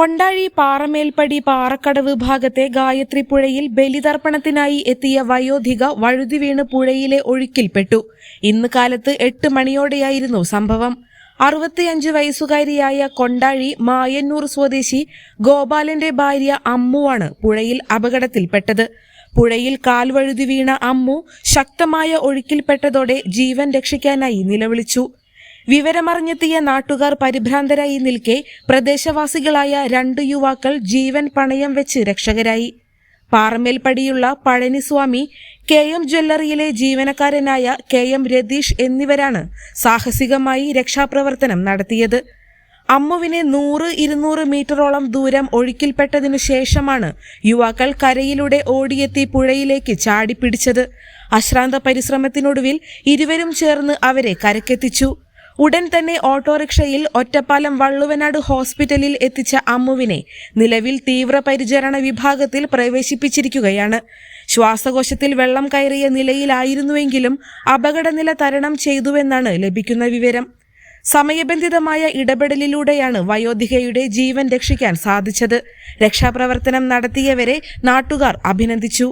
കൊണ്ടാഴി പാറമേൽപ്പടി പാറക്കടവ് ഭാഗത്തെ ഗായത്രി പുഴയിൽ ബലിതർപ്പണത്തിനായി എത്തിയ വയോധിക വഴുതി വീണ് പുഴയിലെ ഒഴുക്കിൽപ്പെട്ടു. ഇന്ന് കാലത്ത് 8 മണിയോടെയായിരുന്നു സംഭവം. 65 വയസ്സുകാരിയായ കൊണ്ടാഴി മായന്നൂർ സ്വദേശി ഗോപാലന്റെ ഭാര്യ അമ്മുവാണ് പുഴയിൽ അപകടത്തിൽപ്പെട്ടത്. പുഴയിൽ കാൽവഴുതി വീണ അമ്മു ശക്തമായ ഒഴുക്കിൽപ്പെട്ടതോടെ ജീവൻ രക്ഷിക്കാനായി നിലവിളിച്ചു. വിവരമറിഞ്ഞെത്തിയ നാട്ടുകാർ പരിഭ്രാന്തരായി നിൽക്കെ പ്രദേശവാസികളായ 2 യുവാക്കൾ ജീവൻ പണയം വെച്ച് രക്ഷകരായി. പാറമേൽപ്പടിയുള്ള പഴനിസ്വാമി, KM ജ്വല്ലറിയിലെ ജീവനക്കാരനായ KM രതീഷ് എന്നിവരാണ് സാഹസികമായി രക്ഷാപ്രവർത്തനം നടത്തിയത്. അമ്മുവിനെ 100-200 മീറ്ററോളം ദൂരം ഒഴുക്കിൽപ്പെട്ടതിനു ശേഷമാണ് യുവാക്കൾ കരയിലൂടെ ഓടിയെത്തി പുഴയിലേക്ക് ചാടിപ്പിടിച്ചത്. അശ്രാന്ത പരിശ്രമത്തിനൊടുവിൽ ഇരുവരും ചേർന്ന് അവരെ കരക്കെത്തിച്ചു. ഉടൻ തന്നെ ഓട്ടോറിക്ഷയിൽ ഒറ്റപ്പാലം വള്ളുവനാട് ഹോസ്പിറ്റലിൽ എത്തിച്ച അമ്മുവിനെ നിലവിൽ തീവ്രപരിചരണ വിഭാഗത്തിൽ പ്രവേശിപ്പിച്ചിരിക്കുകയാണ്. ശ്വാസകോശത്തിൽ വെള്ളം കയറിയ നിലയിലായിരുന്നുവെങ്കിലും അപകടനില തരണം ചെയ്തുവെന്നാണ് ലഭിക്കുന്ന വിവരം. സമയബന്ധിതമായ ഇടപെടലിലൂടെയാണ് വയോധികയുടെ ജീവൻ രക്ഷിക്കാൻ സാധിച്ചത്. രക്ഷാപ്രവർത്തനം നടത്തിയവരെ നാട്ടുകാർ അഭിനന്ദിച്ചു.